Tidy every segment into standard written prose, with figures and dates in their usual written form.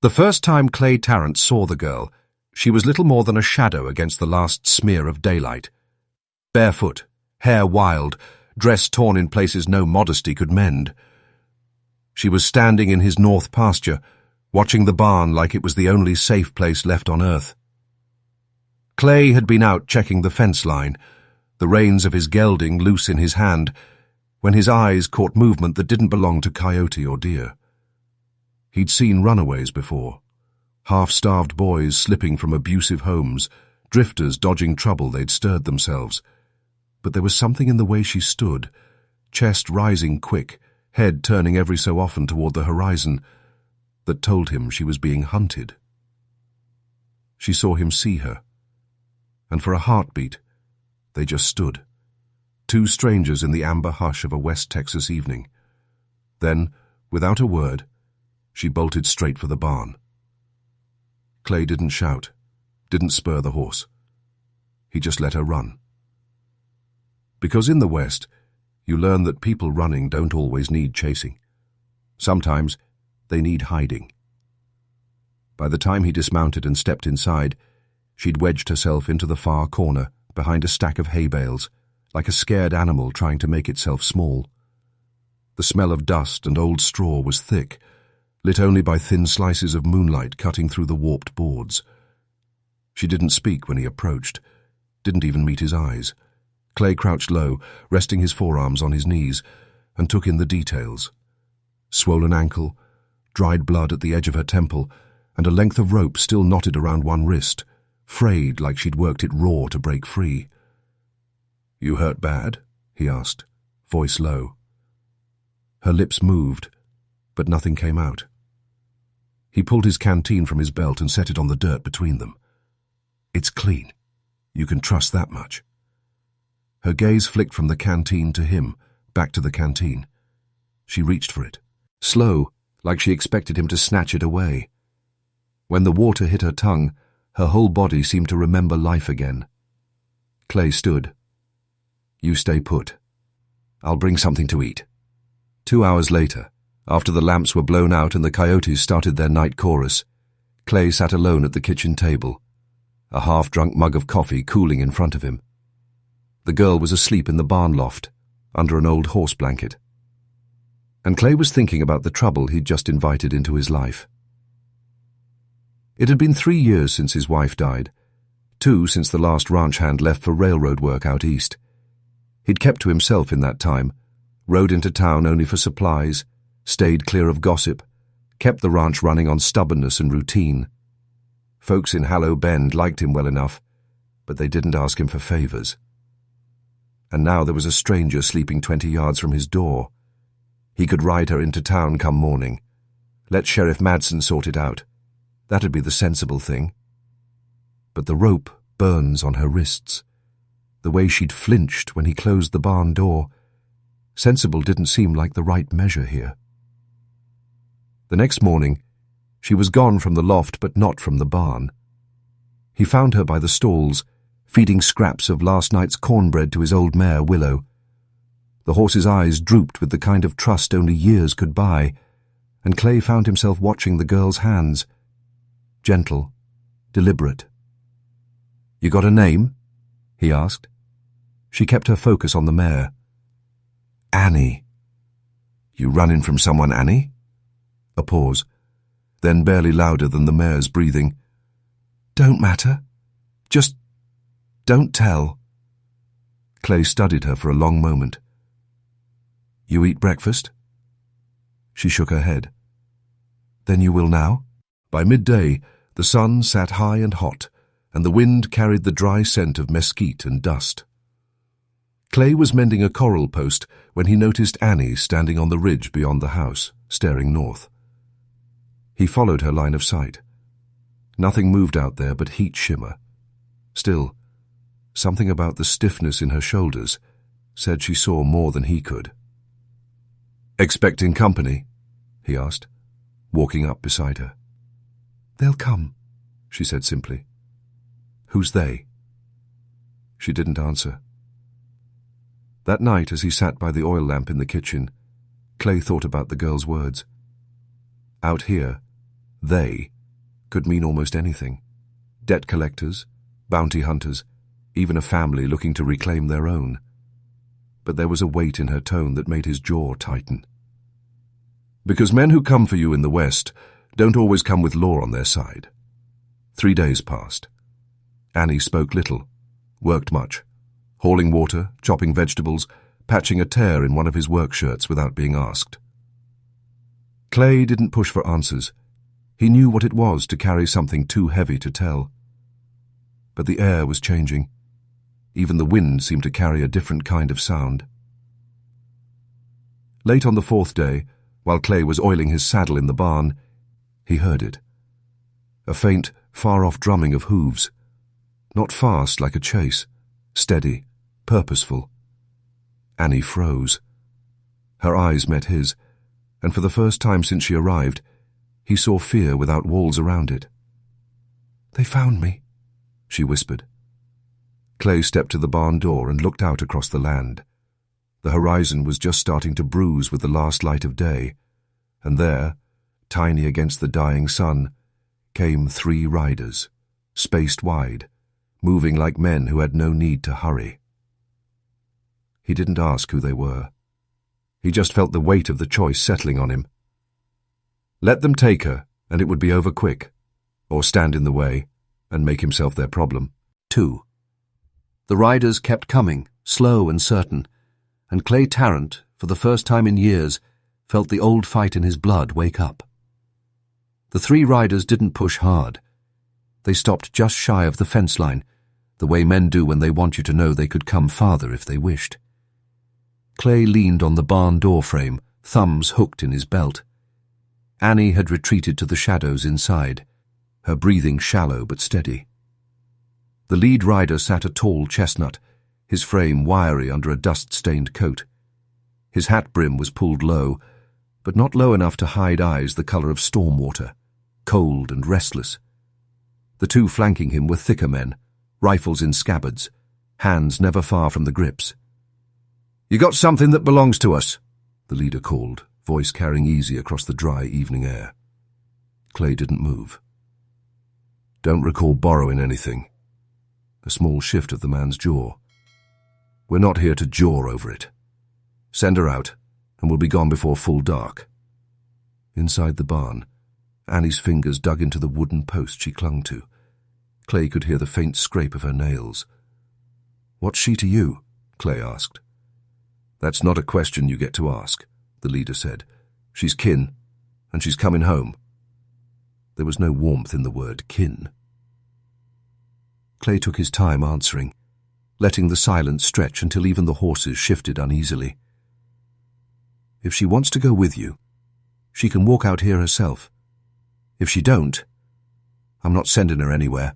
The first time Clay Tarrant saw the girl, she was little more than a shadow against the last smear of daylight. Barefoot, hair wild, dress torn in places no modesty could mend. She was standing in his north pasture, watching the barn like it was the only safe place left on earth. Clay had been out checking the fence line, the reins of his gelding loose in his hand, when his eyes caught movement that didn't belong to coyote or deer. He'd seen runaways before, half-starved boys slipping from abusive homes, drifters dodging trouble they'd stirred themselves. But there was something in the way she stood, chest rising quick, head turning every so often toward the horizon, that told him she was being hunted. She saw him see her, and for a heartbeat, they just stood, two strangers in the amber hush of a West Texas evening. Then, without a word, she bolted straight for the barn. Clay didn't shout, didn't spur the horse. He just let her run. Because in the West, you learn that people running don't always need chasing. Sometimes they need hiding. By the time he dismounted and stepped inside, she'd wedged herself into the far corner behind a stack of hay bales, like a scared animal trying to make itself small. The smell of dust and old straw was thick, lit only by thin slices of moonlight cutting through the warped boards. She didn't speak when he approached, didn't even meet his eyes. Clay crouched low, resting his forearms on his knees, and took in the details. Swollen ankle, dried blood at the edge of her temple, and a length of rope still knotted around one wrist, frayed like she'd worked it raw to break free. "You hurt bad?" he asked, voice low. Her lips moved, but nothing came out. He pulled his canteen from his belt and set it on the dirt between them. "It's clean. You can trust that much." Her gaze flicked from the canteen to him, back to the canteen. She reached for it, slow, like she expected him to snatch it away. When the water hit her tongue, her whole body seemed to remember life again. Clay stood. "You stay put. I'll bring something to eat." 2 hours later, after the lamps were blown out and the coyotes started their night chorus, Clay sat alone at the kitchen table, a half-drunk mug of coffee cooling in front of him. The girl was asleep in the barn loft, under an old horse blanket. And Clay was thinking about the trouble he'd just invited into his life. It had been 3 years since his wife died, 2 since the last ranch hand left for railroad work out east. He'd kept to himself in that time, rode into town only for supplies, stayed clear of gossip, kept the ranch running on stubbornness and routine. Folks in Hallow Bend liked him well enough, but they didn't ask him for favors. And now there was a stranger sleeping 20 yards from his door. He could ride her into town come morning. Let Sheriff Madsen sort it out. That'd be the sensible thing. But the rope burns on her wrists. The way she'd flinched when he closed the barn door. Sensible didn't seem like the right measure here. The next morning, she was gone from the loft but not from the barn. He found her by the stalls, feeding scraps of last night's cornbread to his old mare, Willow. The horse's eyes drooped with the kind of trust only years could buy, and Clay found himself watching the girl's hands. Gentle, deliberate. "You got a name?" he asked. She kept her focus on the mare. "Annie." "You running from someone, Annie?" A pause, then barely louder than the mare's breathing. "Don't matter. Just don't tell." Clay studied her for a long moment. "You eat breakfast?" She shook her head. "Then you will now?" By midday, the sun sat high and hot, and the wind carried the dry scent of mesquite and dust. Clay was mending a coral post when he noticed Annie standing on the ridge beyond the house, staring north. He followed her line of sight. Nothing moved out there but heat shimmer. Still, something about the stiffness in her shoulders said she saw more than he could. "Expecting company?" he asked, walking up beside her. "They'll come," she said simply. "Who's they?" She didn't answer. That night, as he sat by the oil lamp in the kitchen, Clay thought about the girl's words. Out here, They could mean almost anything. Debt collectors, bounty hunters, even a family looking to reclaim their own. But there was a weight in her tone that made his jaw tighten. Because men who come for you in the West don't always come with law on their side. 3 days passed. Annie spoke little, worked much, hauling water, chopping vegetables, patching a tear in one of his work shirts without being asked. Clay didn't push for answers. He knew what it was to carry something too heavy to tell. But the air was changing. Even the wind seemed to carry a different kind of sound. Late on the 4th day, while Clay was oiling his saddle in the barn, he heard it. A faint, far-off drumming of hooves. Not fast like a chase, steady, purposeful. Annie froze. Her eyes met his, and for the first time since she arrived, he saw fear without walls around it. "They found me," she whispered. Clay stepped to the barn door and looked out across the land. The horizon was just starting to bruise with the last light of day, and there, tiny against the dying sun, came 3 riders, spaced wide, moving like men who had no need to hurry. He didn't ask who they were. He just felt the weight of the choice settling on him. Let them take her, and it would be over quick, or stand in the way and make himself their problem. 2. The riders kept coming, slow and certain, and Clay Tarrant, for the first time in years, felt the old fight in his blood wake up. The 3 riders didn't push hard. They stopped just shy of the fence line, the way men do when they want you to know they could come farther if they wished. Clay leaned on the barn door frame, thumbs hooked in his belt. Annie had retreated to the shadows inside, her breathing shallow but steady. The lead rider sat a tall chestnut, his frame wiry under a dust-stained coat. His hat brim was pulled low, but not low enough to hide eyes the color of storm water, cold and restless. The 2 flanking him were thicker men, rifles in scabbards, hands never far from the grips. "You got something that belongs to us," the leader called, voice carrying easy across the dry evening air. Clay didn't move. "Don't recall borrowing anything." A small shift of the man's jaw. "We're not here to jaw over it. Send her out, and we'll be gone before full dark." Inside the barn, Annie's fingers dug into the wooden post she clung to. Clay could hear the faint scrape of her nails. "What's she to you?" Clay asked. "That's not a question you get to ask," the leader said. "She's kin, and she's coming home." There was no warmth in the word kin. Clay took his time answering, letting the silence stretch until even the horses shifted uneasily. "If she wants to go with you, she can walk out here herself. If she don't, I'm not sending her anywhere."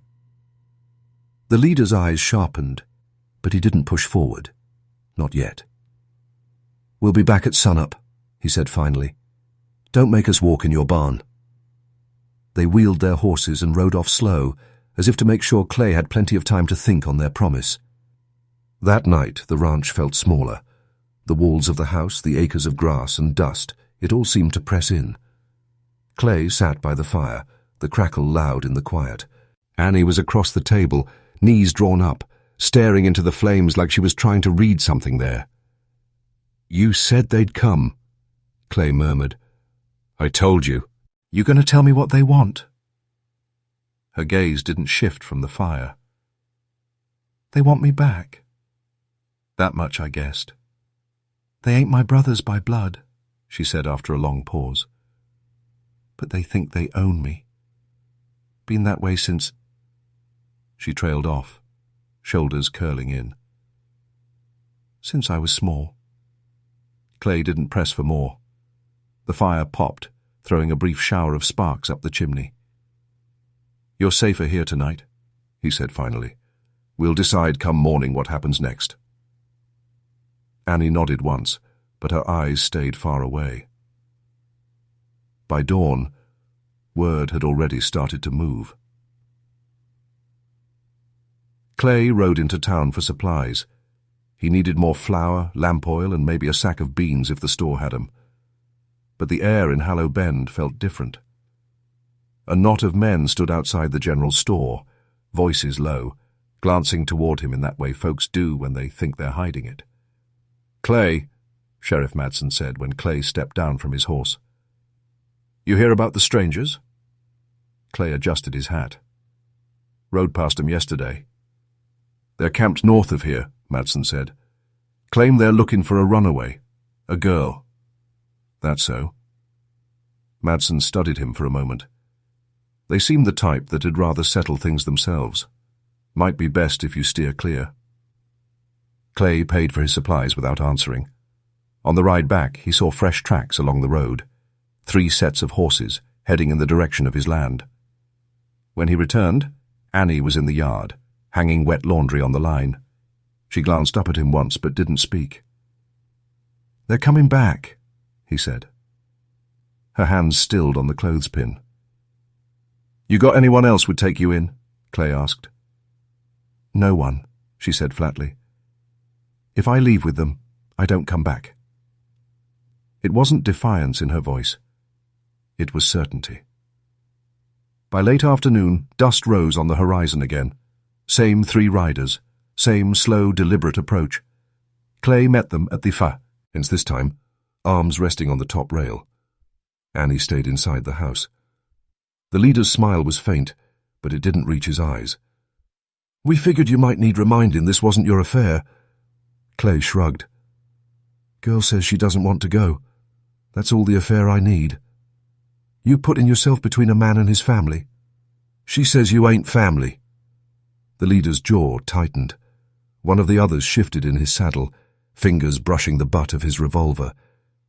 The leader's eyes sharpened, but he didn't push forward. Not yet. "We'll be back at sunup," he said finally. "Don't make us walk in your barn." They wheeled their horses and rode off slow, as if to make sure Clay had plenty of time to think on their promise. That night the ranch felt smaller. The walls of the house, the acres of grass and dust, it all seemed to press in. Clay sat by the fire, the crackle loud in the quiet. Annie was across the table, knees drawn up, staring into the flames like she was trying to read something there. "You said they'd come," Clay murmured. "I told you." "You going to tell me what they want?" Her gaze didn't shift from the fire. "They want me back." That much I guessed. "They ain't my brothers by blood," she said after a long pause. "But they think they own me. Been that way since—" She trailed off, shoulders curling in. "Since I was small." Clay didn't press for more. The fire popped, throwing a brief shower of sparks up the chimney. "You're safer here tonight," he said finally. "We'll decide come morning what happens next." Annie nodded once, but her eyes stayed far away. By dawn, word had already started to move. Clay rode into town for supplies. He needed more flour, lamp oil, and maybe a sack of beans if the store had 'em. But the air in Hallow Bend felt different. A knot of men stood outside the general store, voices low, glancing toward him in that way folks do when they think they're hiding it. "Clay," Sheriff Madsen said when Clay stepped down from his horse. "You hear about the strangers?" Clay adjusted his hat. "Rode past them yesterday. They're camped north of here," Madsen said. "Claim they're looking for a runaway, a girl." "That's so." Madsen studied him for a moment. They seemed the type that had rather settle things themselves. Might be best if you steer clear. Clay paid for his supplies without answering. On the ride back, he saw fresh tracks along the road, 3 sets of horses heading in the direction of his land. When he returned, Annie was in the yard, hanging wet laundry on the line. She glanced up at him once but didn't speak. "They're coming back," he said. Her hands stilled on the clothespin. "You got anyone else would take you in?" Clay asked. "No one," she said flatly. "If I leave with them, I don't come back." It wasn't defiance in her voice. It was certainty. By late afternoon, dust rose on the horizon again. Same 3 riders, same slow, deliberate approach. Clay met them at the fence this time, arms resting on the top rail. Annie stayed inside the house. The leader's smile was faint, but it didn't reach his eyes. "We figured you might need reminding this wasn't your affair." Clay shrugged. "Girl says she doesn't want to go. That's all the affair I need. You putting yourself between a man and his family? She says you ain't family." The leader's jaw tightened. One of the others shifted in his saddle, fingers brushing the butt of his revolver,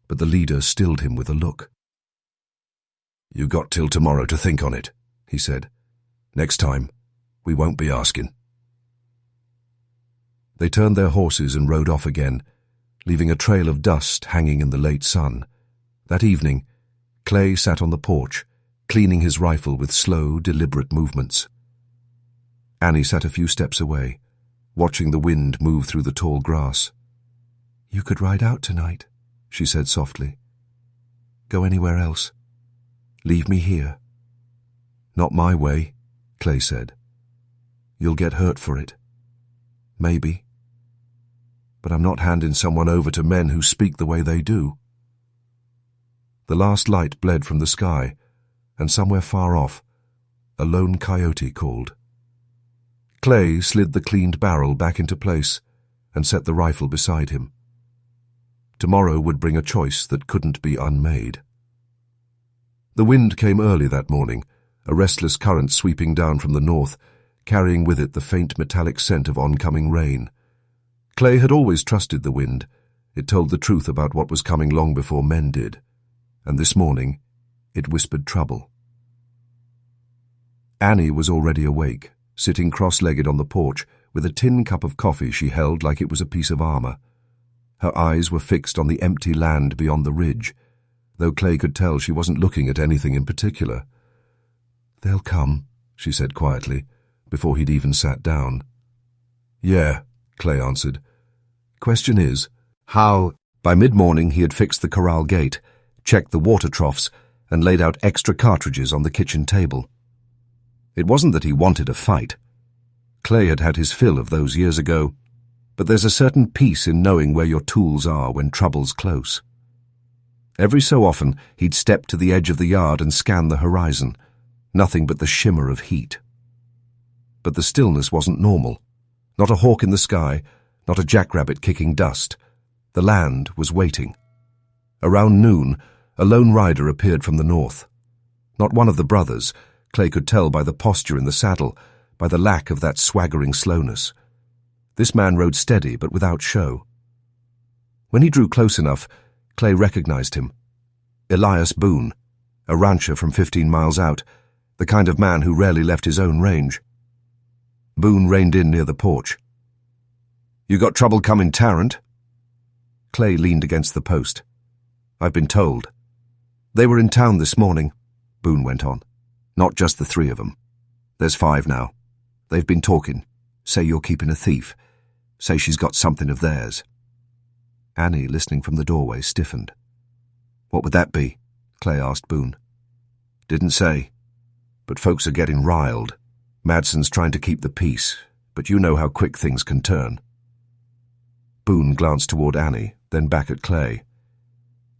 but the leader stilled him with a look. "You got till tomorrow to think on it," he said. "Next time, we won't be asking." They turned their horses and rode off again, leaving a trail of dust hanging in the late sun. That evening, Clay sat on the porch, cleaning his rifle with slow, deliberate movements. Annie sat a few steps away, watching the wind move through the tall grass. "You could ride out tonight," she said softly. "Go anywhere else. Leave me here." "Not my way," Clay said. "You'll get hurt for it." "Maybe. But I'm not handing someone over to men who speak the way they do." The last light bled from the sky, and somewhere far off, a lone coyote called. Clay slid the cleaned barrel back into place and set the rifle beside him. Tomorrow would bring a choice that couldn't be unmade. The wind came early that morning, a restless current sweeping down from the north, carrying with it the faint metallic scent of oncoming rain. Clay had always trusted the wind. It told the truth about what was coming long before men did. And this morning, it whispered trouble. Annie was already awake, sitting cross-legged on the porch with a tin cup of coffee she held like it was a piece of armor. Her eyes were fixed on the empty land beyond the ridge, though Clay could tell she wasn't looking at anything in particular. "They'll come," she said quietly, before he'd even sat down. "Yeah," Clay answered. "Question is, how?" By mid-morning he had fixed the corral gate, checked the water troughs, and laid out extra cartridges on the kitchen table. It wasn't that he wanted a fight. Clay had had his fill of those years ago, but there's a certain peace in knowing where your tools are when trouble's close. Every so often he'd step to the edge of the yard and scan the horizon, nothing but the shimmer of heat. But the stillness wasn't normal. Not a hawk in the sky, not a jackrabbit kicking dust. The land was waiting. Around noon, a lone rider appeared from the north. Not one of the brothers. Clay could tell by the posture in the saddle, by the lack of that swaggering slowness. This man rode steady but without show. When he drew close enough, Clay recognized him. Elias Boone, a rancher from 15 miles out, the kind of man who rarely left his own range. Boone reined in near the porch. "You got trouble coming, Tarrant?" Clay leaned against the post. "I've been told." "They were in town this morning," Boone went on. "Not just the 3 of them. There's 5 now. They've been talking. Say you're keeping a thief. Say she's got something of theirs." Annie, listening from the doorway, stiffened. "What would that be?" Clay asked Boone. "Didn't say." But folks are getting riled. Madson's trying to keep the peace, but you know how quick things can turn. Boone glanced toward Annie, then back at Clay.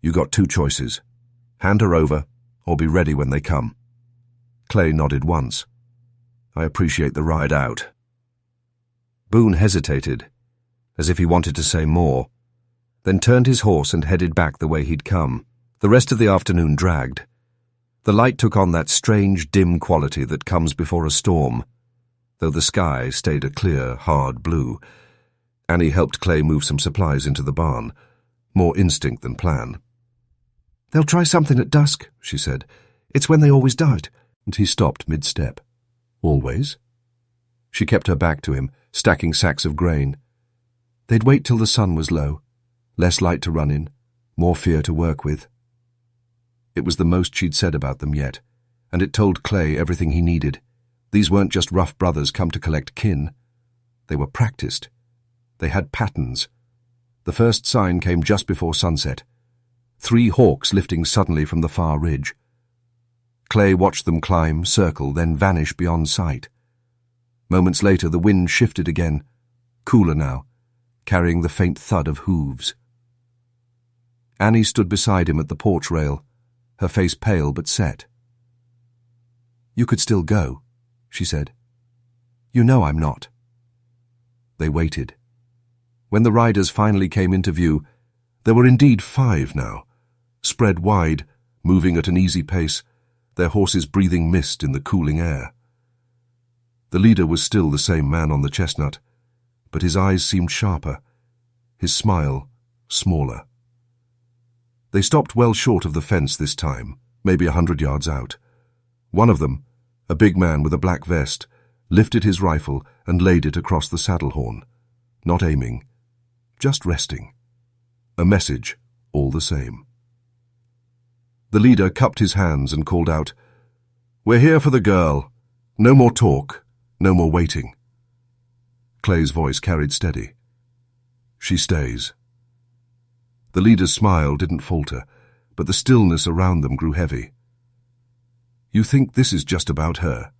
You got two choices. Hand her over, or be ready when they come. Clay nodded once. I appreciate the ride out. Boone hesitated, as if he wanted to say more, then turned his horse and headed back the way he'd come. The rest of the afternoon dragged. The light took on that strange, dim quality that comes before a storm, though the sky stayed a clear, hard blue. Annie helped Clay move some supplies into the barn, more instinct than plan. They'll try something at dusk, she said. It's when they always do it. And he stopped mid-step. Always? She kept her back to him, stacking sacks of grain. They'd wait till the sun was low. Less light to run in, more fear to work with. It was the most she'd said about them yet, and it told Clay everything he needed. These weren't just rough brothers come to collect kin. They were practiced. They had patterns. The first sign came just before sunset. 3 hawks lifting suddenly from the far ridge. Clay watched them climb, circle, then vanish beyond sight. Moments later the wind shifted again, cooler now, carrying the faint thud of hooves. Annie stood beside him at the porch rail, her face pale but set. You could still go, she said. You know I'm not. They waited. When the riders finally came into view, there were indeed 5 now, spread wide, moving at an easy pace, their horses breathing mist in the cooling air. The leader was still the same man on the chestnut, but his eyes seemed sharper, his smile smaller. They stopped well short of the fence this time, maybe 100 yards out. One of them, a big man with a black vest, lifted his rifle and laid it across the saddle horn, not aiming, just resting. A message, all the same. The leader cupped his hands and called out, We're here for the girl. No more talk, no more waiting. Clay's voice carried steady. She stays. The leader's smile didn't falter, but the stillness around them grew heavy. You think this is just about her?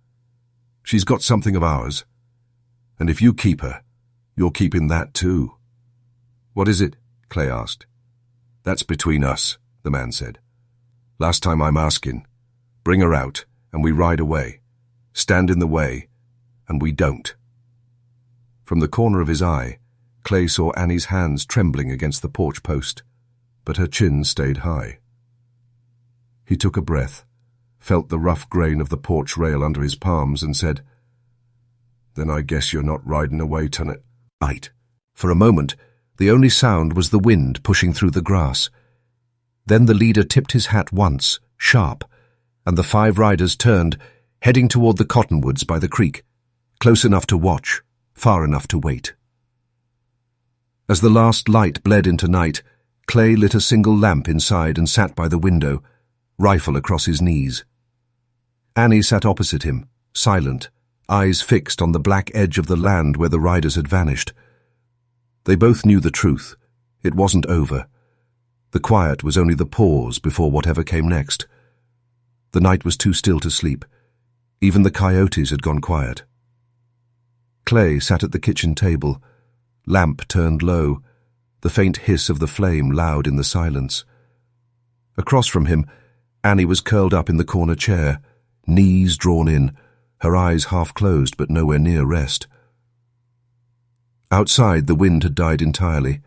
She's got something of ours. And if you keep her, you're keeping that too. What is it? Clay asked. That's between us, the man said. Last time I'm asking. Bring her out, and we ride away. Stand in the way, and we don't. From the corner of his eye, Clay saw Annie's hands trembling against the porch post, but her chin stayed high. He took a breath, felt the rough grain of the porch rail under his palms, and said, Then I guess you're not riding away tonight. Right. For a moment, the only sound was the wind pushing through the grass. Then the leader tipped his hat once, sharp, and the 5 riders turned, heading toward the cottonwoods by the creek, close enough to watch, far enough to wait. As the last light bled into night, Clay lit a single lamp inside and sat by the window, rifle across his knees. Annie sat opposite him, silent, eyes fixed on the black edge of the land where the riders had vanished. They both knew the truth. It wasn't over. The quiet was only the pause before whatever came next. The night was too still to sleep. Even the coyotes had gone quiet. Clay sat at the kitchen table, lamp turned low, the faint hiss of the flame loud in the silence. Across from him, Annie was curled up in the corner chair, knees drawn in, her eyes half closed but nowhere near rest. Outside, the wind had died entirely.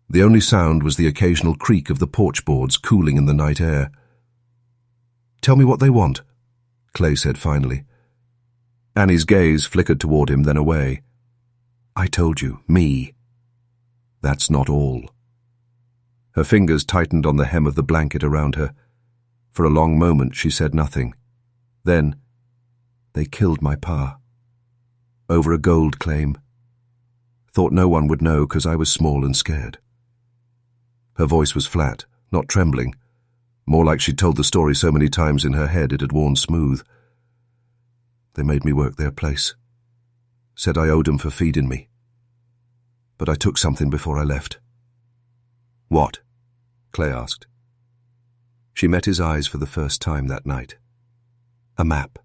The only sound was the occasional creak of the porch boards cooling in the night air. Tell me what they want, Clay said finally. Annie's gaze flickered toward him, then away. I told you, me. That's not all. Her fingers tightened on the hem of the blanket around her. For a long moment she said nothing. Then, they killed my pa. Over a gold claim. Thought no one would know 'cause I was small and scared. Her voice was flat, not trembling, more like she'd told the story so many times in her head it had worn smooth. They made me work their place. Said I owed 'em for feeding me. But I took something before I left. What? Clay asked. She met his eyes for the first time that night. A map.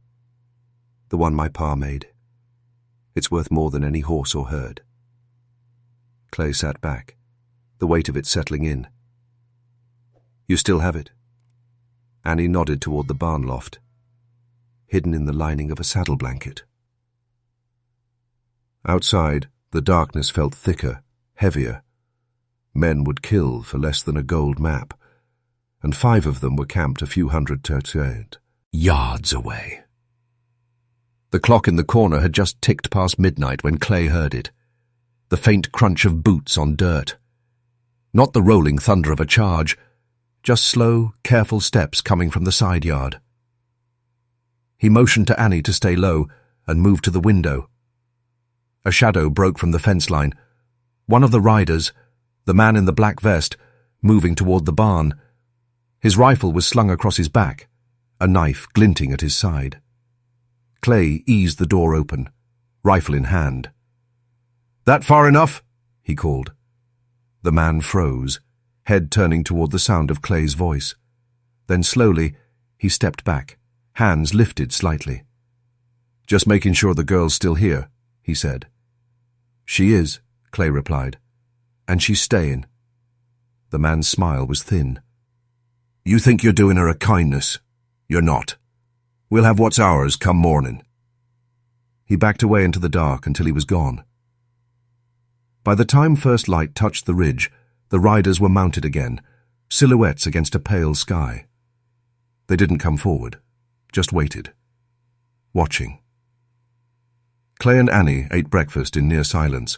The one my pa made. It's worth more than any horse or herd. Clay sat back, the weight of it settling in. You still have it? Annie nodded toward the barn loft, hidden in the lining of a saddle blanket. Outside, the darkness felt thicker, heavier. Men would kill for less than a gold map, and 5 of them were camped a few hundred yards away. The clock in the corner had just ticked past midnight when Clay heard it. The faint crunch of boots on dirt. Not the rolling thunder of a charge, just slow, careful steps coming from the side yard. He motioned to Annie to stay low and moved to the window. A shadow broke from the fence line. One of the riders, the man in the black vest, moving toward the barn. His rifle was slung across his back, a knife glinting at his side. Clay eased the door open, rifle in hand. "That far enough?" he called. The man froze, head turning toward the sound of Clay's voice. Then slowly, he stepped back, hands lifted slightly. "Just making sure the girl's still here," he said. "She is," Clay replied. "And she's staying." The man's smile was thin. "You think you're doing her a kindness. You're not. We'll have what's ours come morning." He backed away into the dark until he was gone. By the time first light touched the ridge, the riders were mounted again, silhouettes against a pale sky. They didn't come forward, just waited, watching. Clay and Annie ate breakfast in near silence.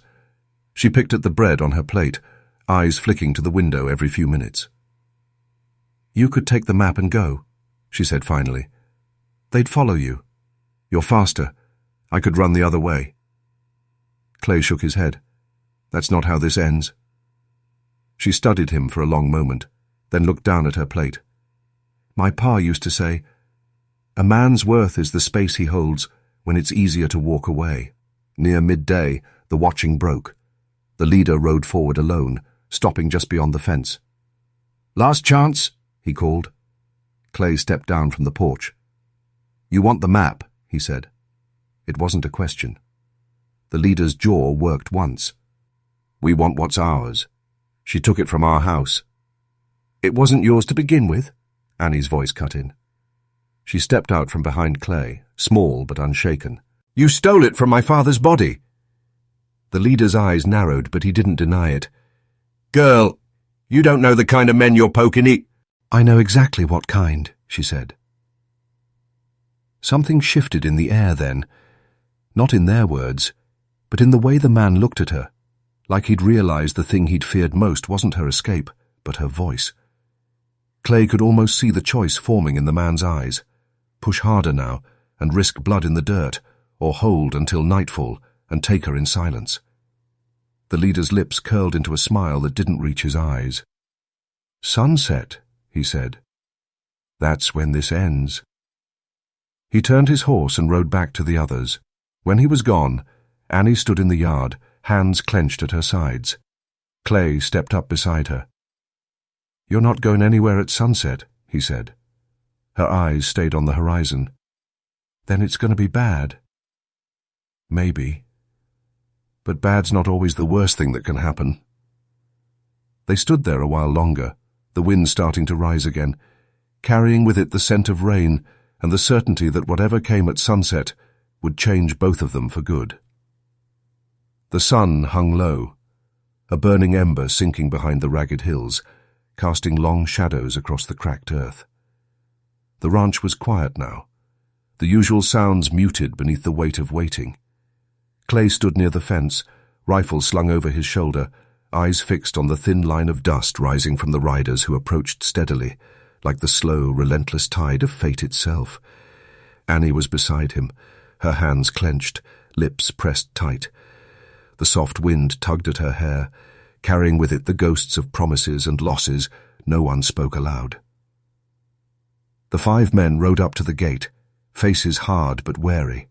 She picked at the bread on her plate, eyes flicking to the window every few minutes. "You could take the map and go," she said finally. "They'd follow you. You're faster. I could run the other way." Clay shook his head. "That's not how this ends." She studied him for a long moment, then looked down at her plate. "My pa used to say, a man's worth is the space he holds when it's easier to walk away." Near midday, the watching broke. The leader rode forward alone, stopping just beyond the fence. "Last chance," he called. Clay stepped down from the porch. "You want the map," he said. It wasn't a question. The leader's jaw worked once. "We want what's ours. She took it from our house." "It wasn't yours to begin with," Annie's voice cut in. She stepped out from behind Clay, small but unshaken. "You stole it from my father's body." The leader's eyes narrowed, but he didn't deny it. "Girl, you don't know the kind of men you're poking." "I know exactly what kind," she said. Something shifted in the air then, not in their words, but in the way the man looked at her, like he'd realized the thing he'd feared most wasn't her escape, but her voice. Clay could almost see the choice forming in the man's eyes. Push harder now and risk blood in the dirt, or hold until nightfall and take her in silence. The leader's lips curled into a smile that didn't reach his eyes. "Sunset," he said. "That's when this ends." He turned his horse and rode back to the others. When he was gone, Annie stood in the yard, hands clenched at her sides. Clay stepped up beside her. "You're not going anywhere at sunset," he said. Her eyes stayed on the horizon. "Then it's going to be bad." "Maybe. But bad's not always the worst thing that can happen." They stood there a while longer, the wind starting to rise again, carrying with it the scent of rain and the certainty that whatever came at sunset would change both of them for good. The sun hung low, a burning ember sinking behind the ragged hills, casting long shadows across the cracked earth. The ranch was quiet now, the usual sounds muted beneath the weight of waiting. Clay stood near the fence, rifle slung over his shoulder, eyes fixed on the thin line of dust rising from the riders who approached steadily, like the slow, relentless tide of fate itself. Annie was beside him, her hands clenched, lips pressed tight. The soft wind tugged at her hair, carrying with it the ghosts of promises and losses no one spoke aloud. The 5 men rode up to the gate, faces hard but wary.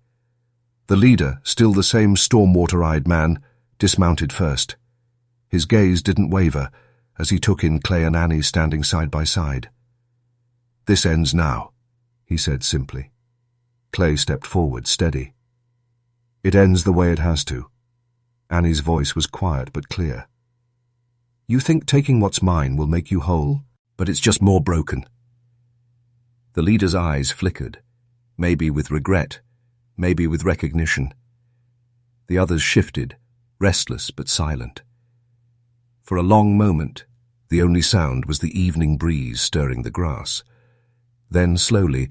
The leader, still the same stormwater-eyed man, dismounted first. His gaze didn't waver as he took in Clay and Annie standing side by side. "This ends now," he said simply. Clay stepped forward, steady. It ends the way it has to. Annie's voice was quiet but clear. You think taking what's mine will make you whole, but it's just more broken. The leader's eyes flickered, maybe with regret, maybe with recognition. The others shifted, restless but silent. For a long moment, the only sound was the evening breeze stirring the grass. Then, slowly,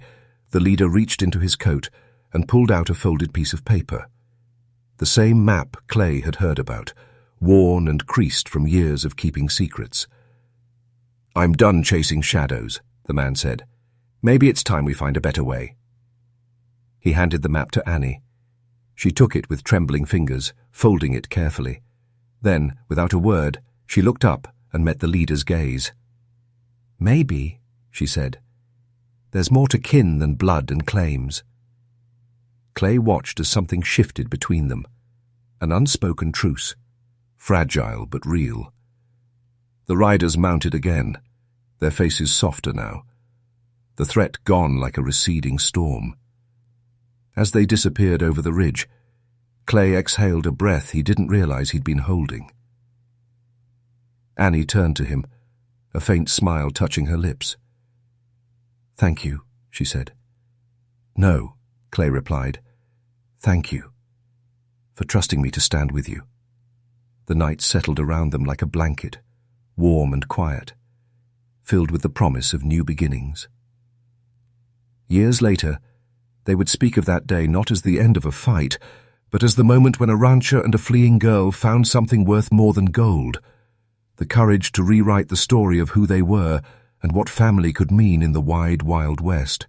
the leader reached into his coat and pulled out a folded piece of paper. The same map Clay had heard about, worn and creased from years of keeping secrets. I'm done chasing shadows, the man said. Maybe it's time we find a better way. He handed the map to Annie. She took it with trembling fingers, folding it carefully. Then, without a word, she looked up and met the leader's gaze. Maybe, she said, there's more to kin than blood and claims. Clay watched as something shifted between them, an unspoken truce, fragile but real. The riders mounted again, their faces softer now, the threat gone like a receding storm. As they disappeared over the ridge, Clay exhaled a breath he didn't realize he'd been holding. Annie turned to him, a faint smile touching her lips. Thank you, she said. No, Clay replied. Thank you for trusting me to stand with you. The night settled around them like a blanket, warm and quiet, filled with the promise of new beginnings. Years later, they would speak of that day not as the end of a fight, but as the moment when a rancher and a fleeing girl found something worth more than gold, the courage to rewrite the story of who they were and what family could mean in the wide, wild West.